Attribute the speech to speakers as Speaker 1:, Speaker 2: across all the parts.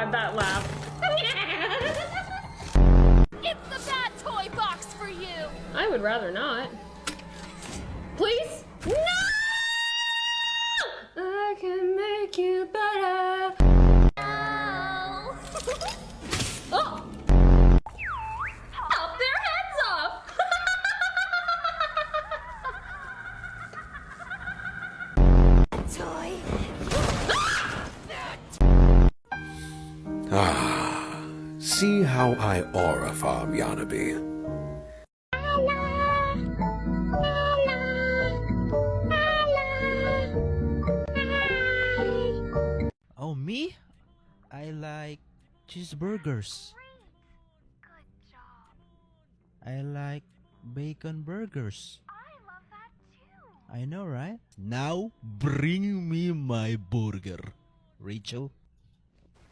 Speaker 1: god, that laugh.
Speaker 2: It's the bad toy box for you!
Speaker 1: I would rather not. Please? No! I can make you better.
Speaker 2: Oh!
Speaker 1: Oh! Chop their heads off!
Speaker 2: Toy.
Speaker 3: Ah, see how I aura farm Yanabe.
Speaker 4: Oh, me? I like cheeseburgers.
Speaker 2: Good job.
Speaker 4: I like bacon burgers.
Speaker 2: I love that too.
Speaker 4: I know, right? Now, bring me my burger. Rachel?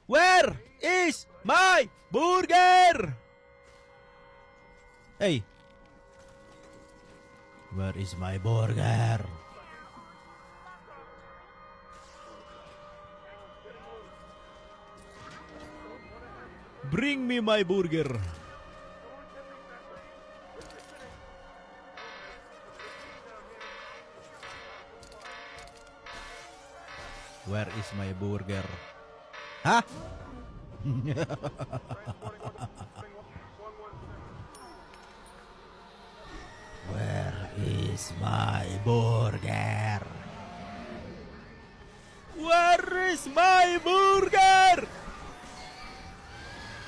Speaker 4: Where is my burger? Hey! Where is my burger? Bring me my burger. Where is my burger? Huh? Where is my burger? Where is my burger?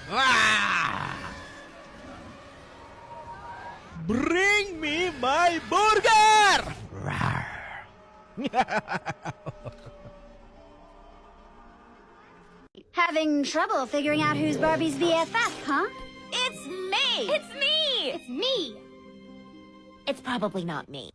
Speaker 4: Ah! Bring me my burger!
Speaker 5: Having trouble figuring out who's Barbie's BFF, huh?
Speaker 2: It's me! It's me!
Speaker 5: It's me!
Speaker 2: It's probably not me.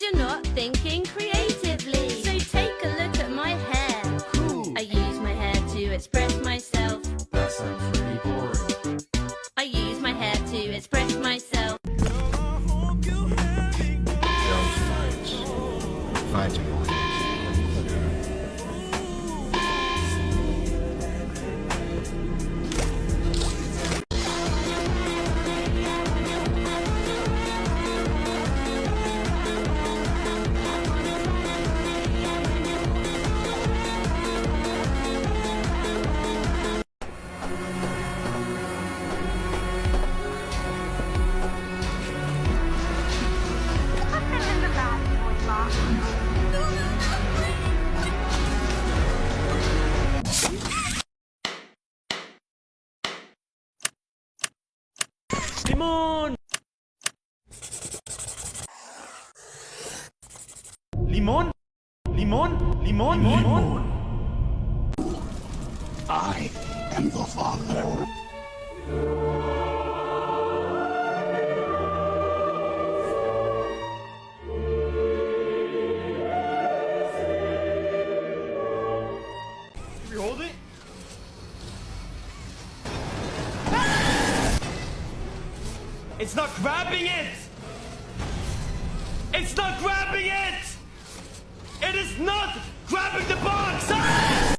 Speaker 1: You're not thinking creatively. So take a look at my hair. I use my hair to express myself.
Speaker 3: That sounds pretty boring.
Speaker 1: I use my hair to express myself.
Speaker 3: Girls fight. Fighting.
Speaker 4: Limon! Limon? Limon? Limon? Limon?
Speaker 3: I am the father.
Speaker 4: You hold it? It's not grabbing it! It's not grabbing it! It is not grabbing the box! Ah!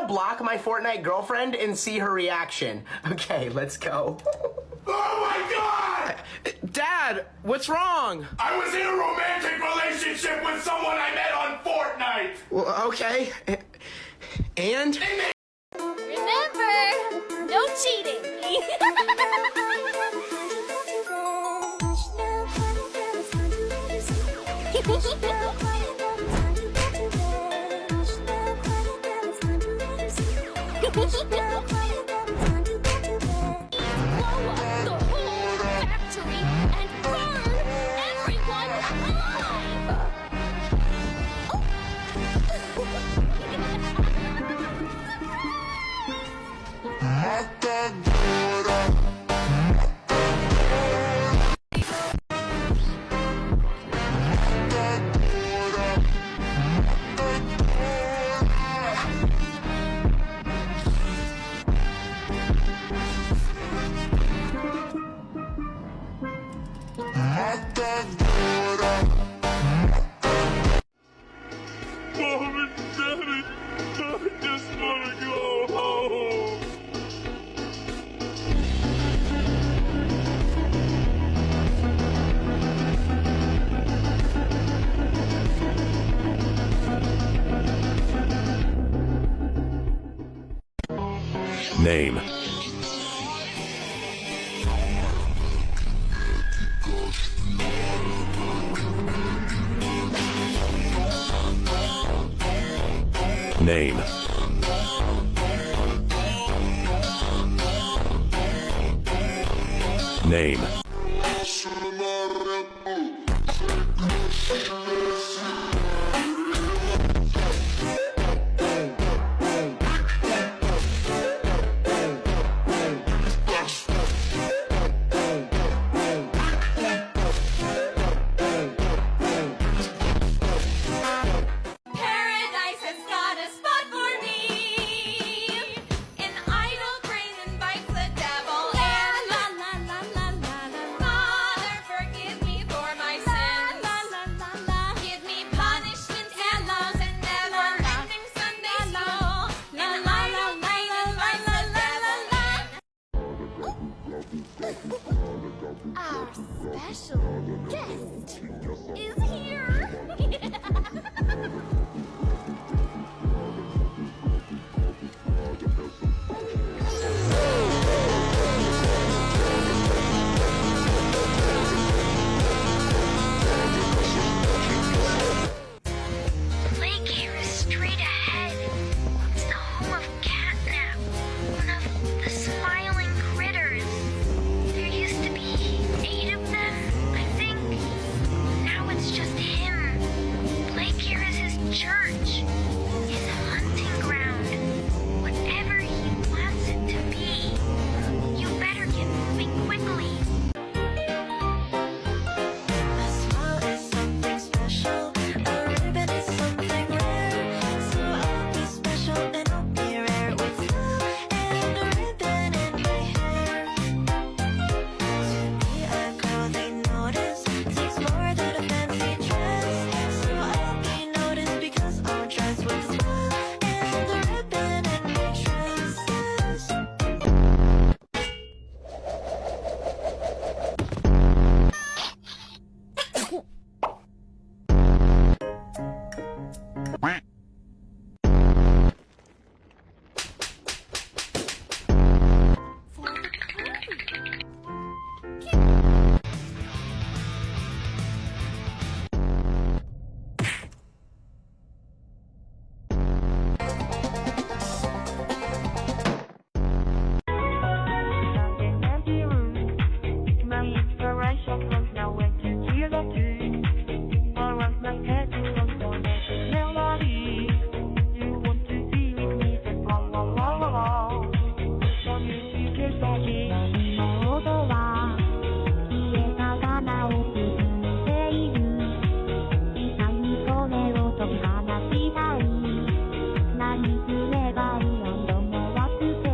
Speaker 6: gonna block my Fortnite girlfriend and see her reaction. Okay, let's go.
Speaker 4: Oh my God!
Speaker 6: Dad, what's wrong?
Speaker 4: I was in a romantic relationship with someone I met on Fortnite!
Speaker 6: Well, okay. And?
Speaker 2: Remember, no cheating.
Speaker 1: Blow up the whole factory and burn everyone alive!
Speaker 4: Mom and Daddy, I just wanna go home.
Speaker 3: Name. Name. Name.
Speaker 1: Paradise has got a spot for me. An idle brain invites the devil and la la la la la la. Father, forgive me for my sins. La la la la. Give me punishments and laws and never-ending Sunday school. An idle brain invites the devil and. Our special guest is here.
Speaker 2: Lake here is straight ahead. It's the home of Catnap, one of the smiling critters. There used to be 8 of them, I think. Now it's just him. Lake here is his church, his hunting ground, whatever he wants it to be. You better get moving quickly. A smile is something special. A ribbon is something rare. So I'll be special and I'll be rare with love and a ribbon in my hair. To be a girl they notice takes more than a fancy dress. So I'll be noticed because I'll dress with smile and a ribbon in my dress. Empty room. My inspiration comes now when to hear the tune. I want my head to run for this melody. You want to see with me, then la la la la la. So you can say it. 音は家が直っている。何それをと話したい。何すればいいのともわくて。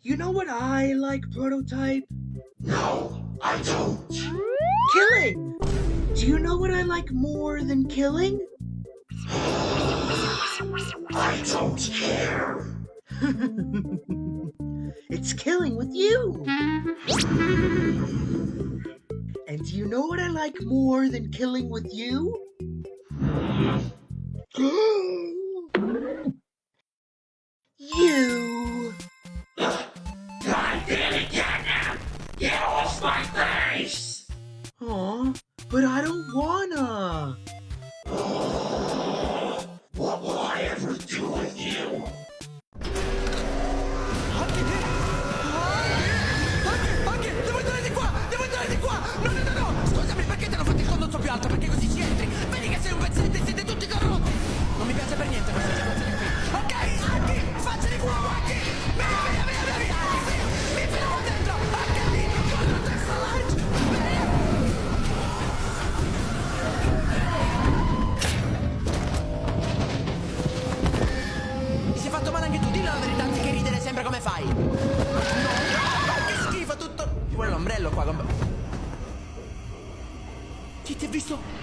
Speaker 6: You know what I like, Prototype?
Speaker 4: No, I don't.
Speaker 7: killing. Do you know what I like more than killing?
Speaker 8: I don't care.
Speaker 7: It's killing with you. And do you know what I like more than killing with you? You.
Speaker 8: I did it again now. Get off my face.
Speaker 7: Aw, but I don't wanna.
Speaker 8: What will I ever do with you?
Speaker 4: Anche, devo entrare di qua! Devo entrare di qua! No, no, no, no! Scusami, perché ti hanno fatto il condotto più alto? Perché così ci entri? Vedi che sei un pezzente e siete tutti corrotti! Non mi piace per niente questa situazione qui. Ok, Anki! Faccia di cuoco, Anki! Via, via, via, via, via! Anki, mi filo qua dentro! Anche lì, con la testa large! Via! Ti sei fatto male anche tu, dillo la verità anziché ridere sempre come fai! Che schifo tutto! Ci vuole l'ombrello qua, Chi ti ha visto?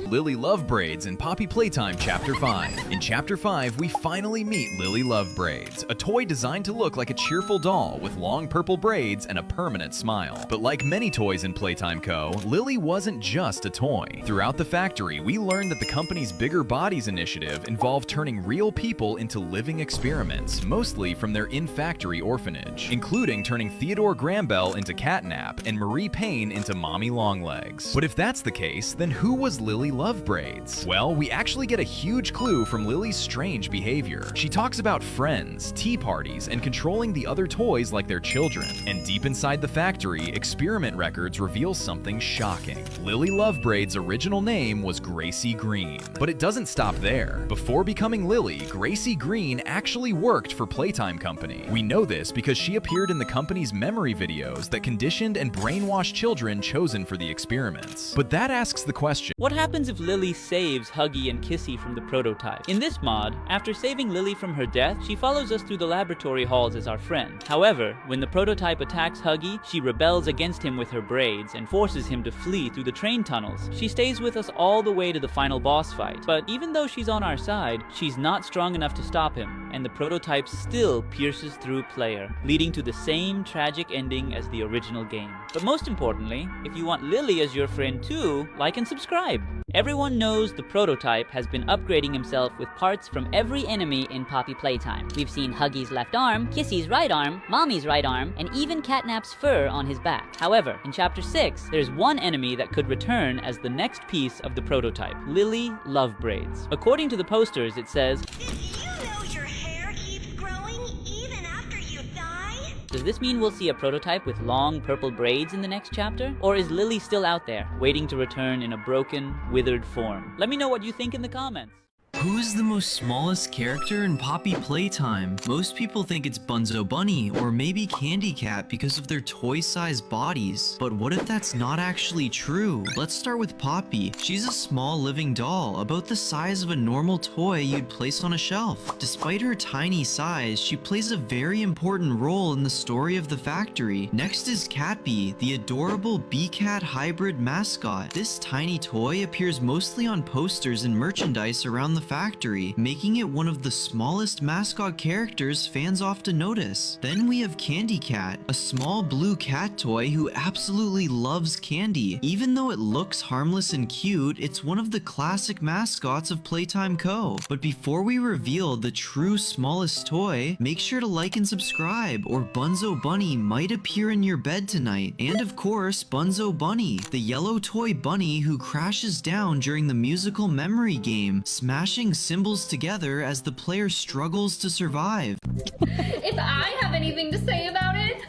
Speaker 9: Lily Love Braids in Poppy Playtime Chapter 5. In Chapter 5, we finally meet Lily Love Braids, a toy designed to look like a cheerful doll with long purple braids and a permanent smile. But like many toys in Playtime Co., Lily wasn't just a toy. Throughout the factory, we learned that the company's Bigger Bodies initiative involved turning real people into living experiments, mostly from their in-factory orphanage, including turning Theodore Grambell into Catnap and Marie Payne into Mommy Longlegs. But if that's the case, then who was Lily Love Braids? Well, we actually get a huge clue from Lily's strange behavior. She talks about friends, tea parties, and controlling the other toys like they're children. And deep inside the factory, experiment records reveal something shocking. Lily Love Braids' original name was Gracie Green. But it doesn't stop there. Before becoming Lily, Gracie Green actually worked for Playtime Company. We know this because she appeared in the company's memory videos that conditioned and brainwashed children chosen for the experiments. But that asks the question,
Speaker 10: what happens if Lily saves Huggy and Kissy from the prototype? In this mod, after saving Lily from her death, she follows us through the laboratory halls as our friend. However, when the prototype attacks Huggy, she rebels against him with her braids and forces him to flee through the train tunnels. She stays with us all the way to the final boss fight, but even though she's on our side, she's not strong enough to stop him, and the prototype still pierces through player, leading to the same tragic ending as the original game. But most importantly, if you want Lily as your friend too, like and subscribe. Everyone knows the prototype has been upgrading himself with parts from every enemy in Poppy Playtime. We've seen Huggy's left arm, Kissy's right arm, Mommy's right arm, and even Catnap's fur on his back. However, in Chapter 6, there's one enemy that could return as the next piece of the prototype, Lily Love Braids. According to the posters, it says,
Speaker 5: Did you know your hair keeps growing even after you die?
Speaker 10: does this mean we'll see a prototype with long purple braids in the next chapter? Or is Lily still out there, waiting to return in a broken, withered form? Let me know what you think in the comments.
Speaker 11: Who's the most smallest character in Poppy Playtime? Most people think it's Bunzo Bunny or maybe Candy Cat because of their toy-sized bodies. But what if that's not actually true? Let's start with Poppy. She's a small living doll, about the size of a normal toy you'd place on a shelf. Despite her tiny size, she plays a very important role in the story of the factory. Next is Catbee, the adorable bee-cat hybrid mascot. This tiny toy appears mostly on posters and merchandise around the factory, making it one of the smallest mascot characters fans often notice. Then we have Candy Cat, a small blue cat toy who absolutely loves candy. Even though it looks harmless and cute, it's one of the classic mascots of Playtime Co. But before we reveal the true smallest toy, make sure to like and subscribe, or Bunzo Bunny might appear in your bed tonight. And of course, Bunzo Bunny, the yellow toy bunny who crashes down during the musical memory game, smashing symbols together as the player struggles to survive.
Speaker 1: If I have anything to say about it,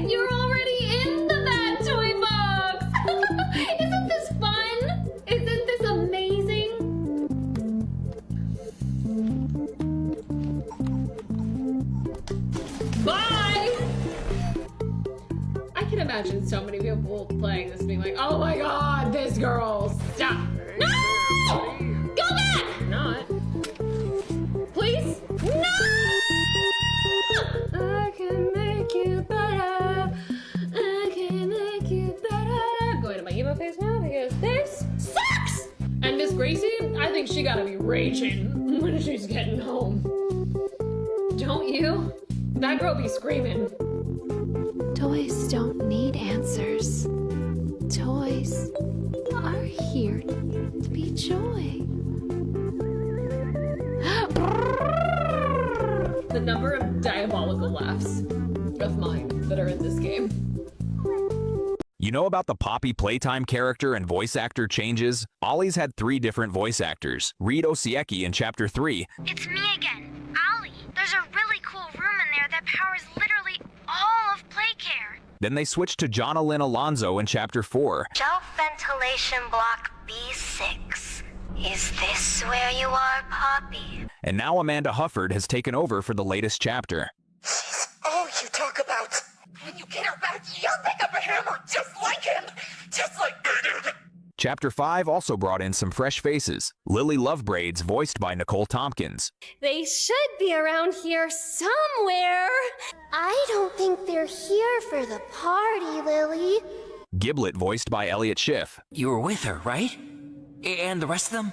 Speaker 1: you're already into that toy box! Isn't this fun? Isn't this amazing? Bye! I can imagine so many people playing this being like, oh my god, this girl, stop! No! Go back! Not. Please? No!
Speaker 12: what this now because this sucks! And Miss Gracie, I think she gotta be raging when she's getting home. Don't you? That girl be screaming.
Speaker 1: Toys don't need answers. Toys are here to be joy.
Speaker 12: The number of diabolical laughs of mine that are in this game.
Speaker 9: You know about the Poppy Playtime character and voice actor changes? Ollie's had 3 different voice actors. Reed Osiecki in Chapter 3.
Speaker 5: It's me again, Ollie. There's a really cool room in there that powers literally all of Playcare.
Speaker 9: Then they switched to Jonna Lynn Alonso in Chapter 4.
Speaker 5: Shelf ventilation block B6. Is this where you are, Poppy?
Speaker 9: And now Amanda Hufford has taken over for the latest chapter.
Speaker 4: She's all you talk about. When you get her back, you'll pick up a hammer just like him. Just like...
Speaker 9: Chapter 5 also brought in some fresh faces. Lily Lovebraids, voiced by Nicole Tompkins.
Speaker 1: They should be around here somewhere.
Speaker 5: I don't think they're here for the party, Lily.
Speaker 9: Giblet, voiced by Elliot Schiff.
Speaker 13: You were with her, right? And the rest of them?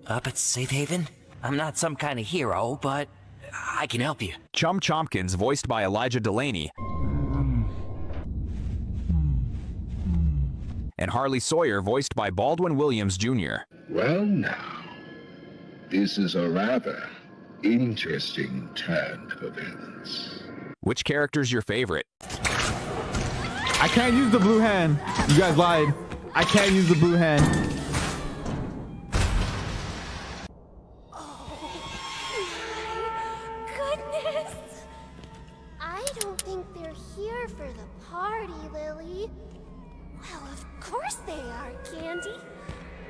Speaker 13: Up at Safe Haven? I'm not some kind of hero, but I can help you.
Speaker 9: Chum Chompkins, voiced by Elijah Delaney. And Harley Sawyer, voiced by Baldwin Williams Jr.
Speaker 3: Well now, this is a rather interesting turn of events.
Speaker 9: Which character's your favorite?
Speaker 14: I can't use the blue hand. You guys lied. I can't use the blue hand.
Speaker 5: Goodness! I don't think they're here for the party, Lily. Well, of course they are, Candy.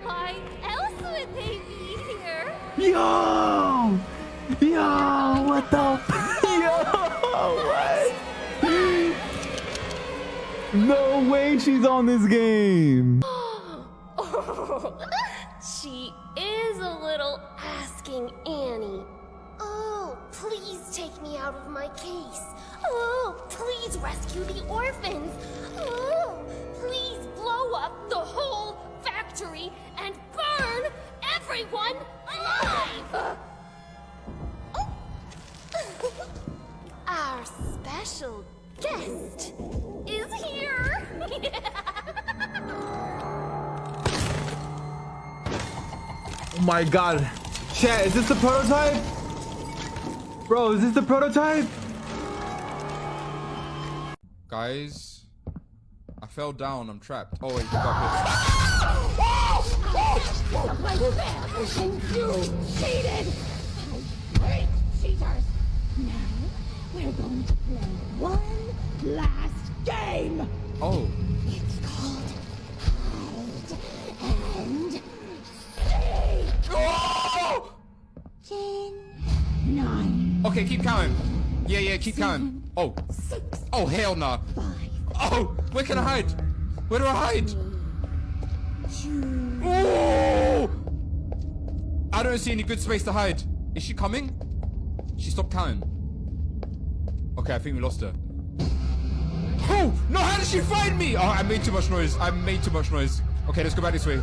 Speaker 1: Why else would they be here?
Speaker 14: Yo! Yo! What the f- Yo! What? No way she's on this game!
Speaker 1: She is a little
Speaker 5: Asking Annie. Oh, please take me out of my case. Oh, please rescue the orphans. Oh, please blow up the whole factory and burn everyone alive. Our special guest is here.
Speaker 14: Oh my god. Chat, is this the prototype? Bro, is this the prototype?
Speaker 15: Guys, I fell down. I'm trapped. Oh wait, you got
Speaker 4: My bad, and you cheated! Great cheaters! Now, we're going to play one last game!
Speaker 15: Oh.
Speaker 4: It's called Hide and Seek!
Speaker 15: Oh!
Speaker 4: 10, 9.
Speaker 15: Okay, keep counting. Yeah, keep counting. Oh.
Speaker 4: 6.
Speaker 15: Oh, hell no.
Speaker 4: 5.
Speaker 15: Oh, where can I hide? Where do I hide?
Speaker 4: 2.
Speaker 15: Oh! I don't see any good space to hide. Is she coming? She stopped counting. Okay, I think we lost her. Oh! No, how did she find me? Oh, I made too much noise. Okay, let's go back this way.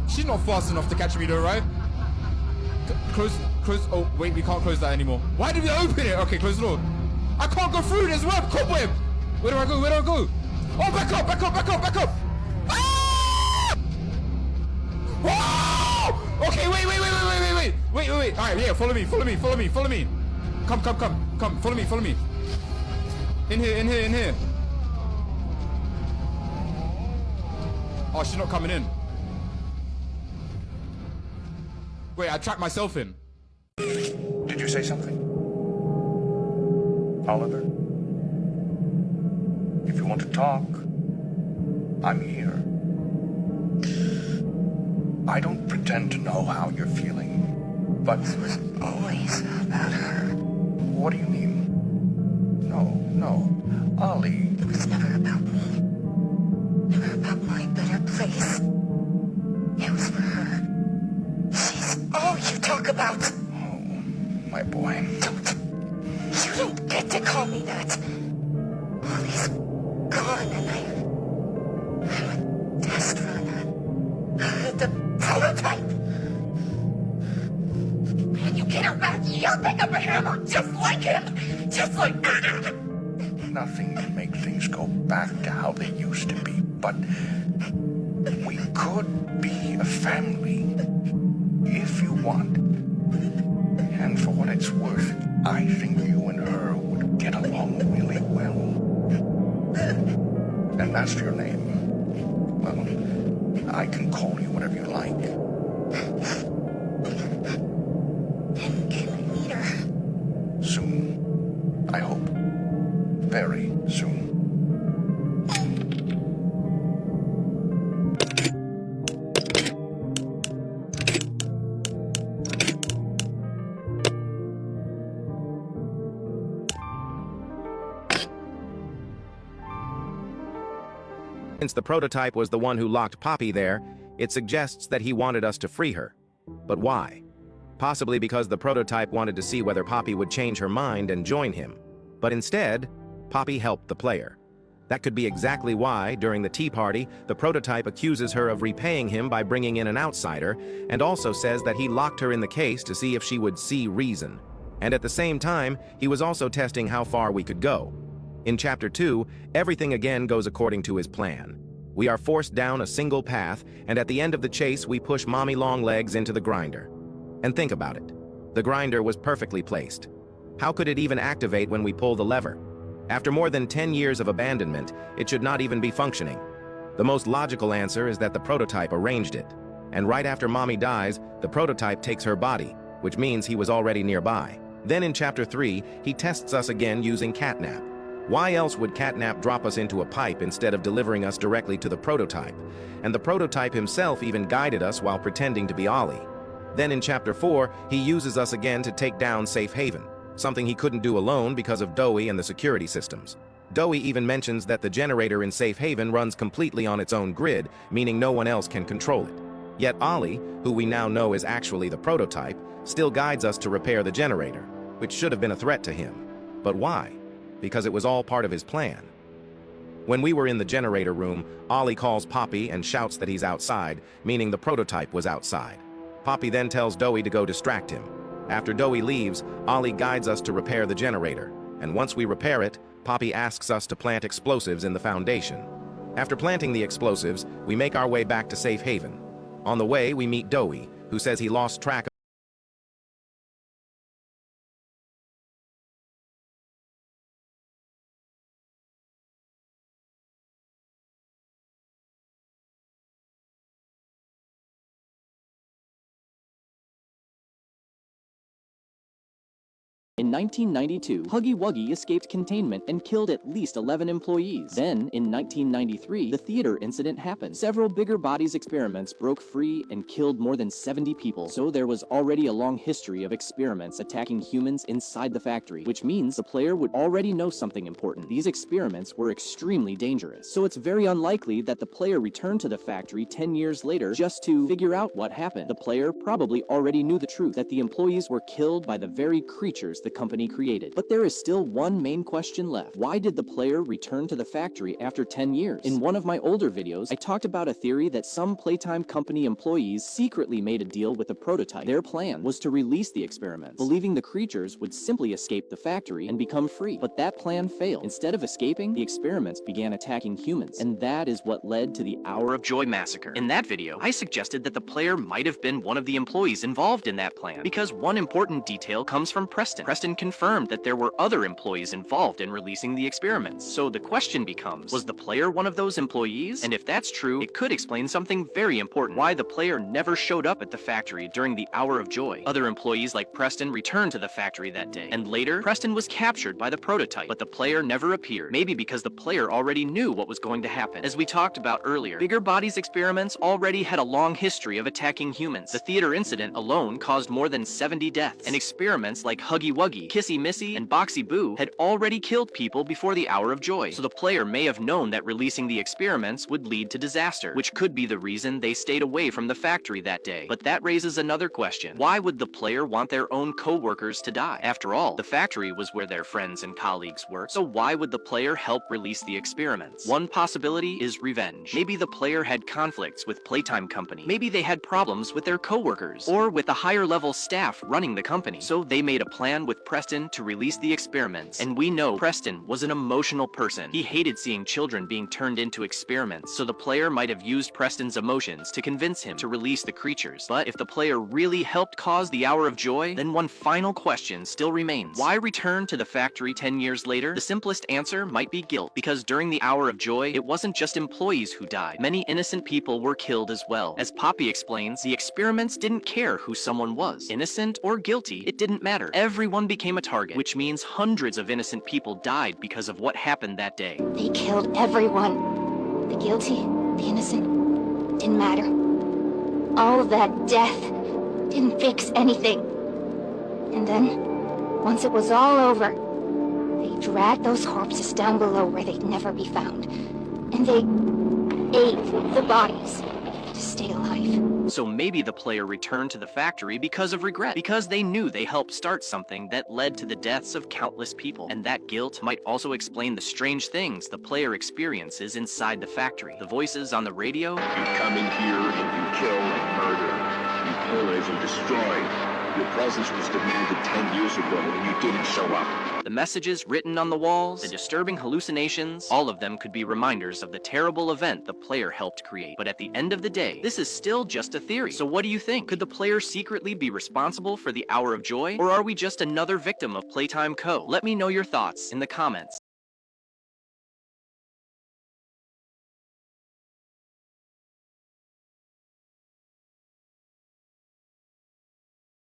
Speaker 15: She's not fast enough to catch me though, right? Close. Oh, wait, we can't close that anymore. Why did we open it? Okay, close the door. I can't go through. There's web, cobweb. Where do I go? Oh, back up. Ah! Whoa! Okay, wait. All right, yeah, follow me. Come. Follow me. In here. Oh, she's not coming in. Wait, I trapped myself in.
Speaker 3: Did you say something? Oliver? If you want to talk, I'm here. I don't pretend to know how you're feeling, but it was always about her. What do you mean? No, Ollie.
Speaker 4: It was never about me. Never about my better place. It was for her. She's all you talk about.
Speaker 3: Oh, my boy.
Speaker 4: You don't get to call me that. Ollie's gone and I'm a
Speaker 8: Prototype! You can't imagine, you'll pick up a hammer just like him! Just like...
Speaker 3: Nothing can make things go back to how they used to be, but we could be a family if you want. And for what it's worth, I think you and her would get along really well. And that's your name. Well, I can call you whatever you like.
Speaker 8: Can I meet her?
Speaker 3: Soon. I hope. Very soon.
Speaker 16: Since the prototype was the one who locked Poppy there, it suggests that he wanted us to free her. But why? Possibly because the prototype wanted to see whether Poppy would change her mind and join him. But instead, Poppy helped the player. That could be exactly why, during the tea party, the prototype accuses her of repaying him by bringing in an outsider, and also says that he locked her in the case to see if she would see reason. And at the same time, he was also testing how far we could go. In Chapter 2, everything again goes according to his plan. We are forced down a single path, and at the end of the chase, we push Mommy Longlegs into the grinder. And think about it. The grinder was perfectly placed. How could it even activate when we pull the lever? After more than 10 years of abandonment, it should not even be functioning. The most logical answer is that the prototype arranged it. And right after Mommy dies, the prototype takes her body, which means he was already nearby. Then in Chapter 3, he tests us again using catnap. Why else would catnap drop us into a pipe instead of delivering us directly to the prototype? And the prototype himself even guided us while pretending to be Ollie. Then in Chapter 4, he uses us again to take down Safe Haven, something he couldn't do alone because of Dowie and the security systems. Dowie even mentions that the generator in Safe Haven runs completely on its own grid, meaning no one else can control it. Yet Ollie, who we now know is actually the prototype, still guides us to repair the generator, which should have been a threat to him. But why? Because it was all part of his plan. When we were in the generator room, Ollie calls Poppy and shouts that he's outside, meaning the prototype was outside. Poppy then tells Dowie to go distract him. After Dowie leaves, Ollie guides us to repair the generator, and once we repair it, Poppy asks us to plant explosives in the foundation. After planting the explosives, we make our way back to Safe Haven. On the way, we meet Dowie, who says he lost track of
Speaker 17: In 1992, Huggy Wuggy escaped containment and killed at least 11 employees. Then, in 1993, the theater incident happened. Several bigger bodies experiments broke free and killed more than 70 people. So there was already a long history of experiments attacking humans inside the factory, which means the player would already know something important. These experiments were extremely dangerous. So it's very unlikely that the player returned to the factory 10 years later just to figure out what happened. The player probably already knew the truth, that the employees were killed by the very creatures the company created. But there is still one main question left. Why did the player return to the factory after 10 years? In one of my older videos, I talked about a theory that some Playtime company employees secretly made a deal with the prototype. Their plan was to release the experiments, believing the creatures would simply escape the factory and become free. But that plan failed. Instead of escaping, the experiments began attacking humans, and that is what led to the Hour of Joy massacre. In that video, I suggested that the player might have been one of the employees involved in that plan, because one important detail comes from Preston. Preston confirmed that there were other employees involved in releasing the experiments. So the question becomes, was the player one of those employees? And if that's true, it could explain something very important: why the player never showed up at the factory during the Hour of Joy. Other employees like Preston returned to the factory that day, and later, Preston was captured by the prototype, but the player never appeared. Maybe because the player already knew what was going to happen. As we talked about earlier, Bigger Bodies experiments already had a long history of attacking humans. The theater incident alone caused more than 70 deaths, and experiments like Huggy Wuggy Wuggy, Kissy Missy, and Boxy Boo had already killed people before the Hour of Joy, so the player may have known that releasing the experiments would lead to disaster, which could be the reason they stayed away from the factory that day. But that raises another question. Why would the player want their own co-workers to die? After all, the factory was where their friends and colleagues worked, so why would the player help release the experiments? One possibility is revenge. Maybe the player had conflicts with Playtime Company. Maybe they had problems with their co-workers, or with the higher level staff running the company. So they made a plan with Preston to release the experiments. And we know Preston was an emotional person. He hated seeing children being turned into experiments, so the player might have used Preston's emotions to convince him to release the creatures. But if the player really helped cause the Hour of Joy, then one final question still remains. Why return to the factory 10 years later? The simplest answer might be guilt, because during the Hour of Joy, it wasn't just employees who died. Many innocent people were killed as well. As Poppy explains, the experiments didn't care who someone was. Innocent or guilty, it didn't matter. Everyone became a target, which means hundreds of innocent people died because of what happened that day.
Speaker 18: They killed everyone. The guilty, the innocent, didn't matter. All of that death didn't fix anything. And then, once it was all over, they dragged those corpses down below where they'd never be found. And they ate the bodies to stay alive.
Speaker 17: So maybe the player returned to the factory because of regret, because they knew they helped start something that led to the deaths of countless people. And that guilt might also explain the strange things the player experiences inside the factory. The voices on the radio.
Speaker 8: You come in here and you kill and murder. You pillage and destroy. Your presence was demanded 10 years ago and you didn't show up.
Speaker 17: The messages written on the walls, the disturbing hallucinations, all of them could be reminders of the terrible event the player helped create. But at the end of the day, this is still just a theory. So what do you think? Could the player secretly be responsible for the Hour of Joy? Or are we just another victim of Playtime Co? Let me know your thoughts in the comments.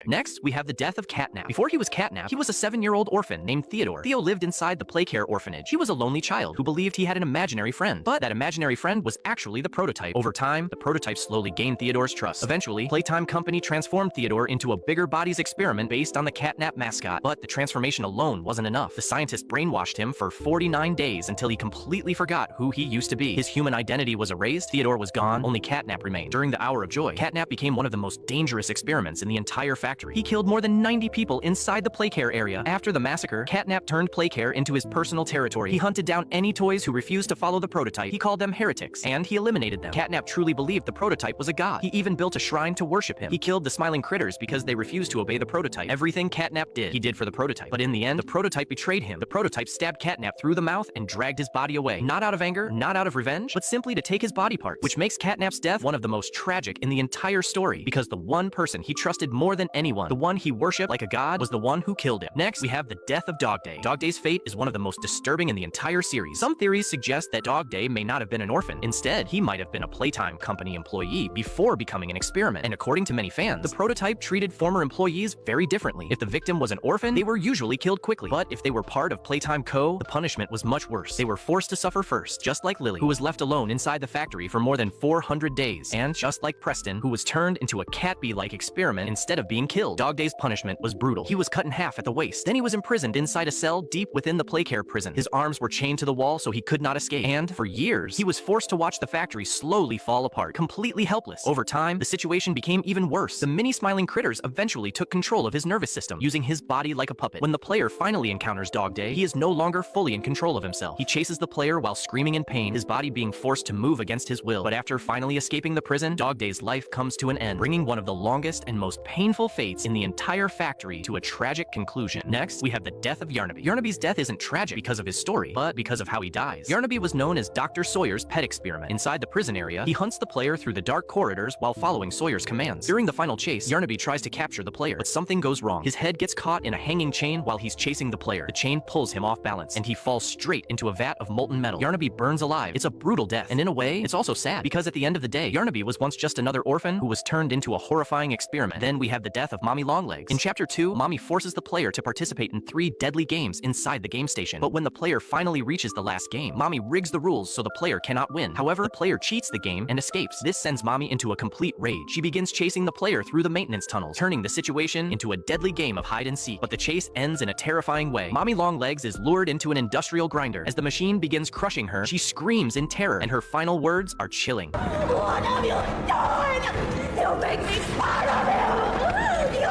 Speaker 17: Next, we have the death of Catnap. Before he was Catnap, he was a 7-year-old orphan named Theodore. Theo lived inside the Playcare orphanage. He was a lonely child who believed he had an imaginary friend, but that imaginary friend was actually the prototype. Over time, the prototype slowly gained Theodore's trust. Eventually, Playtime Company transformed Theodore into a bigger bodies experiment based on the Catnap mascot, but the transformation alone wasn't enough. The scientists brainwashed him for 49 days until he completely forgot who he used to be. His human identity was erased, Theodore was gone, only Catnap remained. During the Hour of Joy, Catnap became one of the most dangerous experiments in the entire factory. He killed more than 90 people inside the Playcare area. After the massacre, Catnap turned Playcare into his personal territory. He hunted down any toys who refused to follow the prototype. He called them heretics, and he eliminated them. Catnap truly believed the prototype was a god. He even built a shrine to worship him. He killed the smiling critters because they refused to obey the prototype. Everything Catnap did, he did for the prototype. But in the end, the prototype betrayed him. The prototype stabbed Catnap through the mouth and dragged his body away. Not out of anger, not out of revenge, but simply to take his body parts, which makes Catnap's death one of the most tragic in the entire story, because the one person he trusted more than anyone, the one he worshipped like a god, was the one who killed him. Next, we have the death of Dog Day. Dog Day's fate is one of the most disturbing in the entire series. Some theories suggest that Dog Day may not have been an orphan. Instead, he might have been a Playtime Company employee before becoming an experiment. And according to many fans, the prototype treated former employees very differently. If the victim was an orphan, they were usually killed quickly. But if they were part of Playtime Co., the punishment was much worse. They were forced to suffer first, just like Lily, who was left alone inside the factory for more than 400 days. And just like Preston, who was turned into a cat-bee-like experiment instead of being killed. Dog Day's punishment was brutal. He was cut in half at the waist. Then he was imprisoned inside a cell deep within the Playcare prison. His arms were chained to the wall so he could not escape. And for years, he was forced to watch the factory slowly fall apart, completely helpless. Over time, the situation became even worse. The mini smiling critters eventually took control of his nervous system, using his body like a puppet. When the player finally encounters Dog Day, he is no longer fully in control of himself. He chases the player while screaming in pain, his body being forced to move against his will. But after finally escaping the prison, Dog Day's life comes to an end, bringing one of the longest and most painful fates in the entire factory to a tragic conclusion. Next, we have the death of Yarnaby. Yarnaby's death isn't tragic because of his story, but because of how he dies. Yarnaby was known as Dr. Sawyer's pet experiment. Inside the prison area, he hunts the player through the dark corridors while following Sawyer's commands. During the final chase, Yarnaby tries to capture the player, but something goes wrong. His head gets caught in a hanging chain while he's chasing the player. The chain pulls him off balance, and he falls straight into a vat of molten metal. Yarnaby burns alive. It's a brutal death, and in a way, it's also sad, because at the end of the day, Yarnaby was once just another orphan who was turned into a horrifying experiment. Then we have the death death of Mommy Longlegs. In Chapter 2, Mommy forces the player to participate in 3 deadly games inside the game station. But when the player finally reaches the last game, Mommy rigs the rules so the player cannot win. However, the player cheats the game and escapes. This sends Mommy into a complete rage. She begins chasing the player through the maintenance tunnels, turning the situation into a deadly game of hide and seek. But the chase ends in a terrifying way. Mommy Longlegs is lured into an industrial grinder. As the machine begins crushing her, she screams in terror, and her final words are chilling.
Speaker 1: What have you done? You make me part of you! You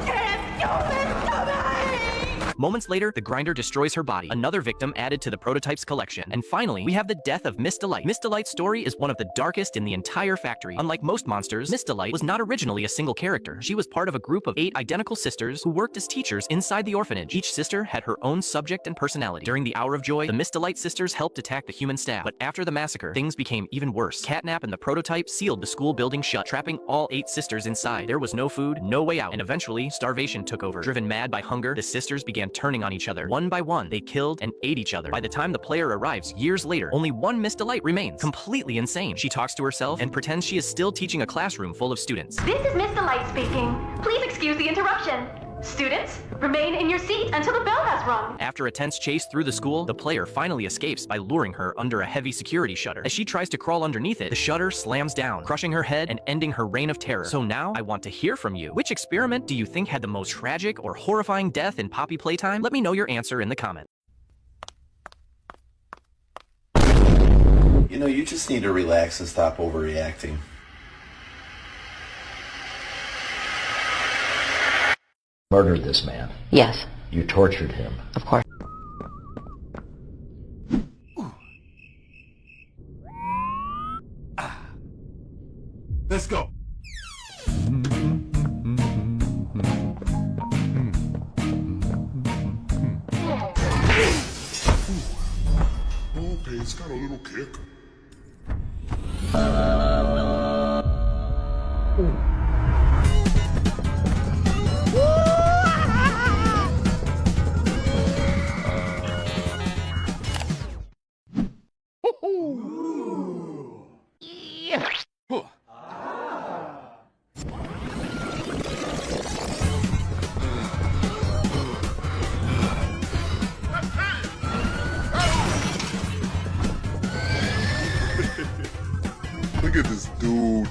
Speaker 1: can't do this to me!
Speaker 17: Moments later, the grinder destroys her body, another victim added to the prototype's collection. And finally, we have the death of Miss Delight. Miss Delight's story is one of the darkest in the entire factory. Unlike most monsters, Miss Delight was not originally a single character. She was part of a group of 8 identical sisters who worked as teachers inside the orphanage. Each sister had her own subject and personality. During the Hour of Joy, the Miss Delight sisters helped attack the human staff. But after the massacre, things became even worse. Catnap and the prototype sealed the school building shut, trapping all 8 sisters inside. There was no food, no way out, and eventually, starvation took over. Driven mad by hunger, the sisters began turning on each other. One by one, they killed and ate each other. By the time the player arrives years later, only one Miss Delight remains, completely insane. She talks to herself and pretends she is still teaching a classroom full of students.
Speaker 19: This is Miss Delight speaking. Please excuse the interruption. Students, remain in your seat until the bell has rung.
Speaker 17: After a tense chase through the school, the player finally escapes by luring her under a heavy security shutter. As she tries to crawl underneath it, the shutter slams down, crushing her head and ending her reign of terror. So now, I want to hear from you. Which experiment do you think had the most tragic or horrifying death in Poppy Playtime? Let me know your answer in the comment.
Speaker 20: You know, you just need to relax and stop overreacting.
Speaker 21: Murdered this man.
Speaker 22: Yes.
Speaker 21: You tortured him.
Speaker 22: Of course.
Speaker 20: Let's go.
Speaker 8: Okay, it's got a little kick. Look at this dude.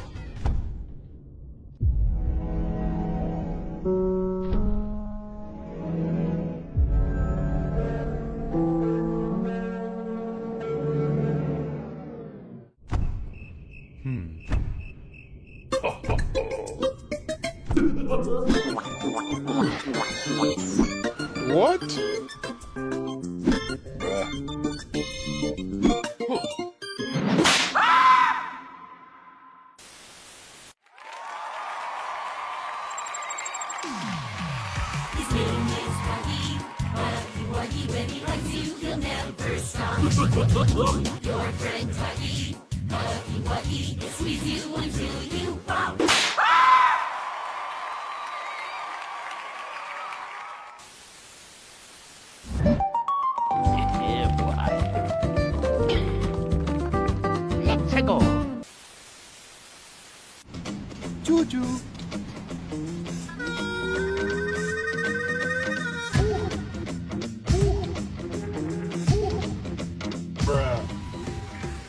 Speaker 8: What?
Speaker 1: His name is Huggy. Huggy Wuggy, when he hugs you, he'll never stop. Your friend Huggy. Huggy Wuggy, he'll squeeze you until you pop.
Speaker 13: Let's go.
Speaker 14: Choo-choo.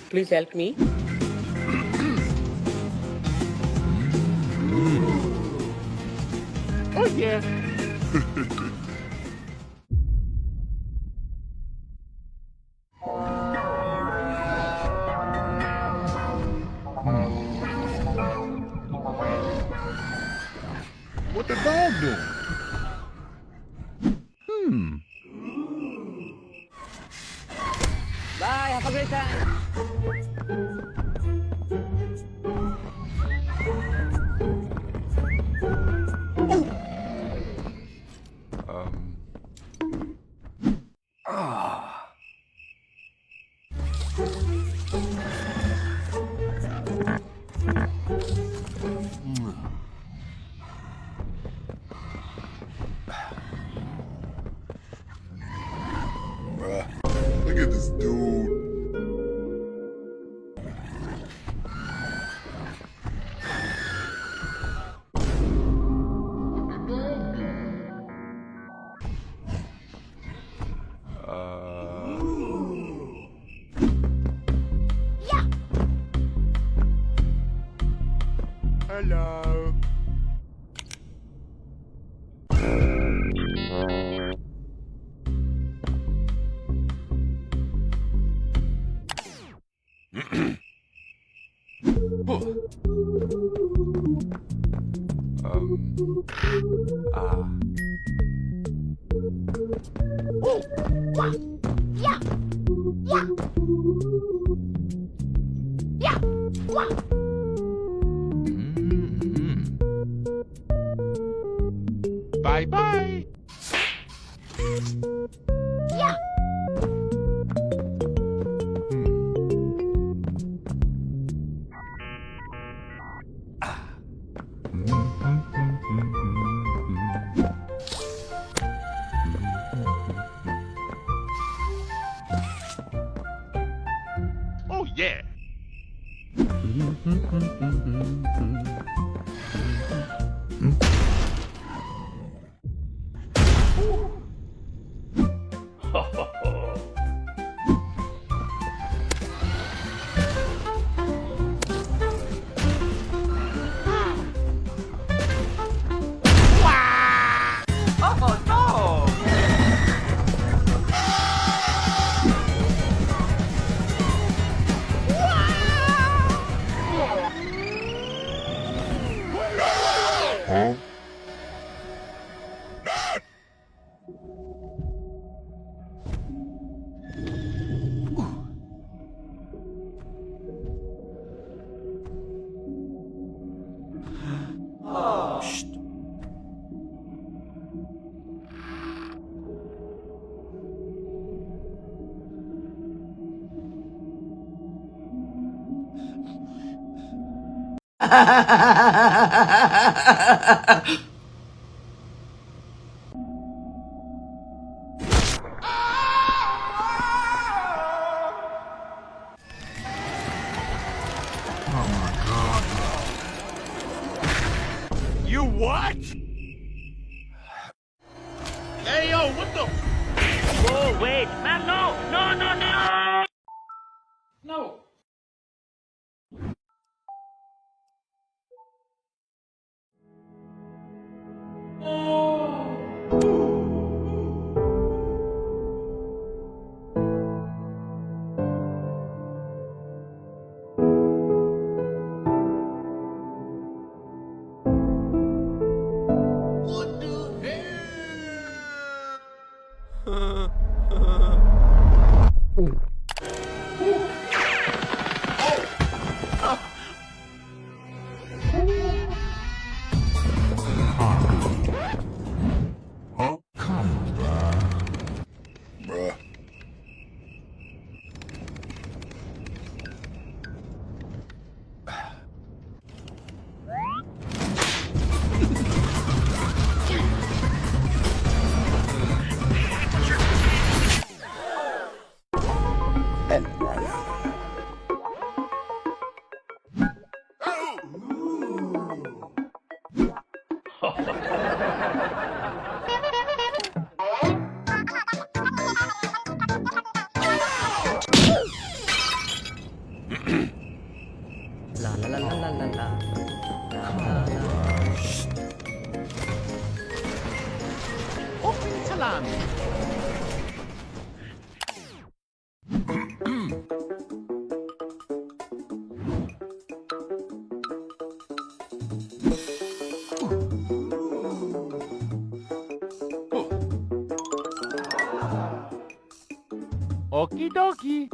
Speaker 22: Please help me.
Speaker 13: Oh yeah.
Speaker 8: What the dog doing?
Speaker 22: Bye, have a great time.
Speaker 8: Look at this dude.
Speaker 3: Hello.
Speaker 5: Oh, wah, yeah, yeah, yeah, wah.
Speaker 3: Bye bye.
Speaker 5: Yeah.
Speaker 3: Oh yeah.
Speaker 4: Oh no!
Speaker 3: Huh?
Speaker 4: Oh. Shh.
Speaker 3: You what? Hey yo, what the?
Speaker 4: Whoa, wait, man, no, no, no, no!
Speaker 12: No.
Speaker 4: What the
Speaker 3: Huh? Come on, bruh.
Speaker 4: La la la la la la la. Open salami.
Speaker 3: Okie dokie.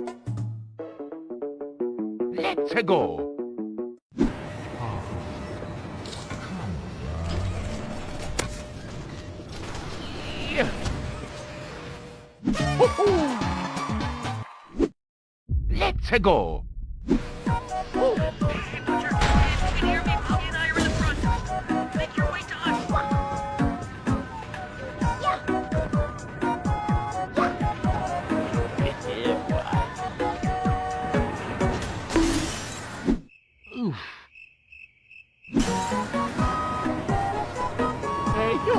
Speaker 3: Let's go. Yeah. Let's go. Oof. Hey, yo.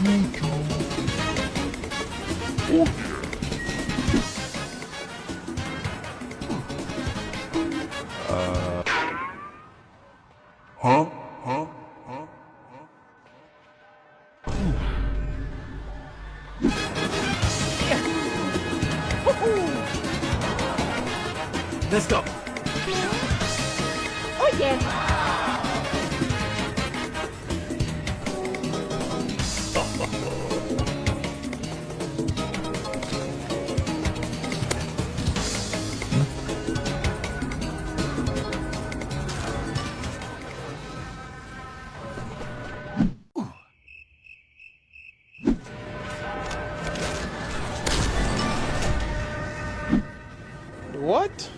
Speaker 20: Huh? Huh? Huh?
Speaker 4: Let's go.
Speaker 22: Oh yeah.
Speaker 15: What?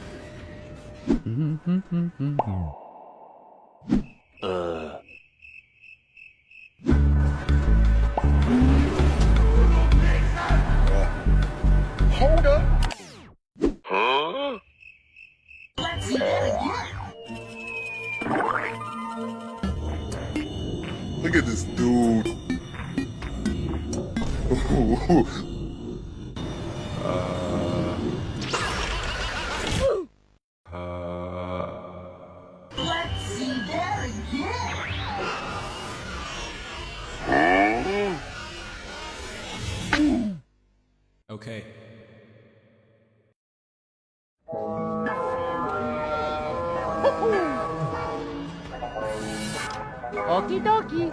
Speaker 3: Hold up.
Speaker 8: Huh?
Speaker 3: Let's see that again.
Speaker 20: Look at this dude.
Speaker 3: Let's see that again.
Speaker 4: Okay.
Speaker 22: Okie dokie.